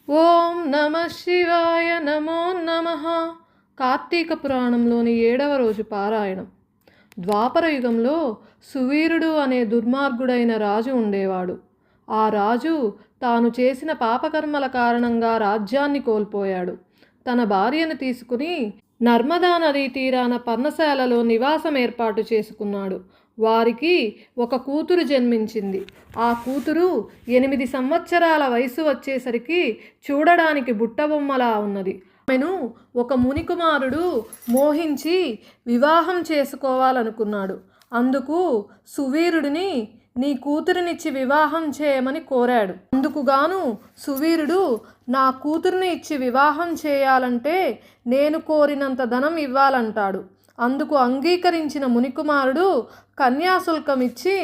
ఓం నమ శివాయ నమో నమః. కార్తీక పురాణంలోని 7వ రోజు పారాయణం. ద్వాపర యుగంలో సువీరుడు అనే దుర్మార్గుడైన రాజు ఉండేవాడు. ఆ రాజు తాను చేసిన పాపకర్మల కారణంగా రాజ్యాన్ని కోల్పోయాడు. తన భార్యను తీసుకుని నర్మదా నదీ తీరాన పర్ణశాలలో నివాసం ఏర్పాటు చేసుకున్నాడు. వారికి ఒక కూతురు జన్మించింది. ఆ కూతురు 8 సంవత్సరాల వయసు వచ్చేసరికి చూడడానికి బుట్టబొమ్మలా ఉన్నది. ఆమెను ఒక మునికుమారుడు మోహించి వివాహం చేసుకోవాలనుకున్నాడు. అందుకు సువీరుడిని నీ కూతురినిచ్చి వివాహం చేయమని కోరాడు. అందుకుగాను సువీరుడు, నా కూతురిని ఇచ్చి వివాహం చేయాలంటే నేను కోరినంత ధనం ఇవ్వాలంటాడు. అందుకు అంగీకరించిన మునికుమారుడు కన్యాశుల్కం ఇచ్చి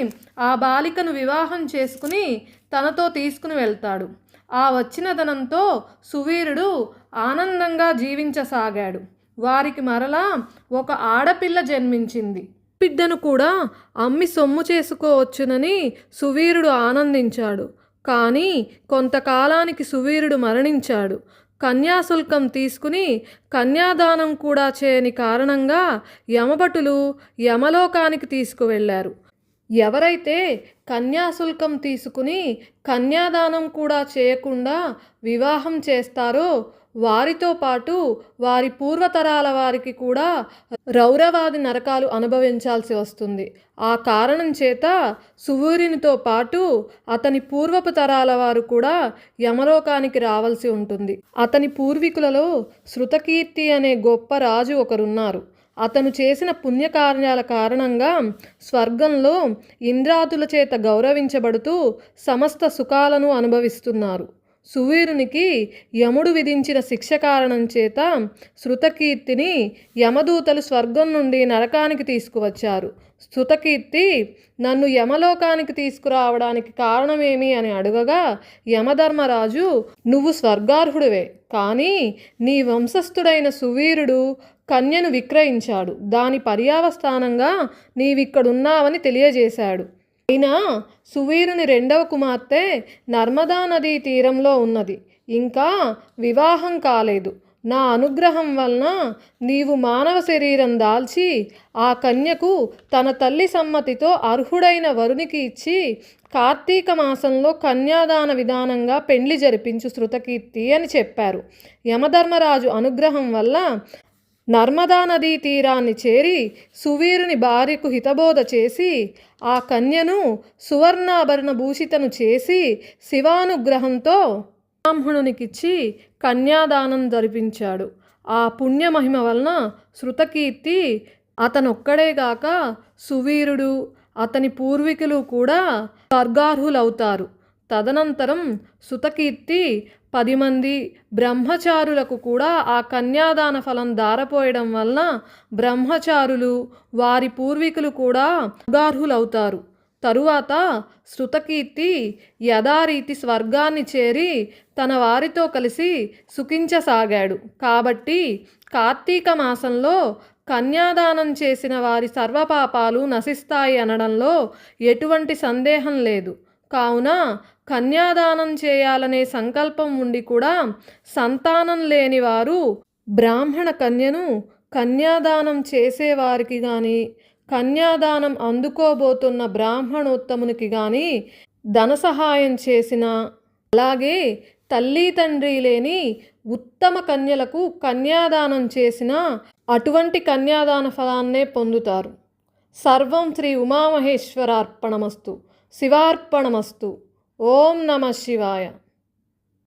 ఆ బాలికను వివాహం చేసుకుని తనతో తీసుకుని వెళ్తాడు. ఆ వచ్చిన ధనంతో సువీరుడు ఆనందంగా జీవించసాగాడు. వారికి మరలా ఒక ఆడపిల్ల జన్మించింది. బిడ్డను కూడా అమ్మి సొమ్ము చేసుకోవచ్చునని సువీరుడు ఆనందించాడు. కానీ కొంతకాలానికి సువీరుడు మరణించాడు. కన్యాశుల్కం తీసుకుని కన్యాదానం కూడా చేయని కారణంగా యమభటులు యమలోకానికి తీసుకువెళ్ళారు. ఎవరైతే కన్యాశుల్కం తీసుకుని కన్యాదానం కూడా చేయకుండా వివాహం చేస్తారో వారితో పాటు వారి పూర్వతరాల వారికి కూడా రౌరవాది నరకాలు అనుభవించాల్సి వస్తుంది. ఆ కారణం చేత సువీరునితో పాటు అతని పూర్వపు తరాల వారు కూడా యమలోకానికి రావాల్సి ఉంటుంది. అతని పూర్వీకులలో శృతకీర్తి అనే గొప్ప రాజు ఒకరున్నారు. అతను చేసిన పుణ్యకార్యాల కారణంగా స్వర్గంలో ఇంద్రాదుల చేత గౌరవించబడుతూ సమస్త సుఖాలను అనుభవిస్తున్నారు. సువీరునికి యముడు విధించిన శిక్ష కారణం చేత శృతకీర్తిని యమదూతలు స్వర్గం నుండి నరకానికి తీసుకువచ్చారు. శృతకీర్తి నన్ను యమలోకానికి తీసుకురావడానికి కారణమేమి అని అడగగా యమధర్మరాజు, నువ్వు స్వర్గార్హుడివే, కానీ నీ వంశస్థుడైన సువీరుడు కన్యను విక్రయించాడు. దాని పర్యావస్థానంగా నీవిక్కడున్నావని తెలియజేశాడు. అయినా సువీరుని 2వ కుమార్తె నర్మదా నదీ తీరంలో ఉన్నది. ఇంకా వివాహం కాలేదు. నా అనుగ్రహం వలన నీవు మానవ శరీరం దాల్చి ఆ కన్యకు తన తల్లి సమ్మతితో అర్హుడైన వరునికి ఇచ్చి కార్తీక మాసంలో కన్యాదాన విధానంగా పెండ్లి జరిపించు శృతకీర్తి అని చెప్పారు. యమధర్మరాజు అనుగ్రహం వల్ల నర్మదా నదీ తీరాన్ని చేరి సువీరుని భార్యకు హితబోధ చేసి ఆ కన్యను సువర్ణాభరణ భూషితను చేసి శివానుగ్రహంతో బ్రాహ్మణునికిచ్చి కన్యాదానం జరిపించాడు. ఆ పుణ్యమహిమ వలన శృతకీర్తి అతనొక్కడేగాక సువీరుడు అతని పూర్వీకులు కూడా స్వర్గార్హులవుతారు. తదనంతరం శృతకీర్తి 10 మంది బ్రహ్మచారులకు కూడా ఆ కన్యాదాన ఫలం దారపోయడం వలన బ్రహ్మచారులు వారి పూర్వీకులు కూడా స్వర్గార్హులవుతారు. తరువాత శృతకీర్తి యథారీతి స్వర్గాన్ని చేరి తన వారితో కలిసి సుఖించసాగాడు. కాబట్టి కార్తీక మాసంలో కన్యాదానం చేసిన వారి సర్వపాపాలు నశిస్తాయి అనడంలో ఎటువంటి సందేహం లేదు. కావున కన్యాదానం చేయాలనే సంకల్పం ఉండి కూడా సంతానం లేని వారు బ్రాహ్మణ కన్యను కన్యాదానం చేసేవారికి కానీ కన్యాదానం అందుకోబోతున్న బ్రాహ్మణోత్తమునికి కానీ ధన సహాయం చేసిన, అలాగే తల్లి తండ్రి లేని ఉత్తమ కన్యలకు కన్యాదానం చేసిన అటువంటి కన్యాదాన ఫలాన్నే పొందుతారు. సర్వం శ్రీ ఉమామహేశ్వరార్పణమస్తు. శివార్పణమస్తు. ఓం నమ శివాయ.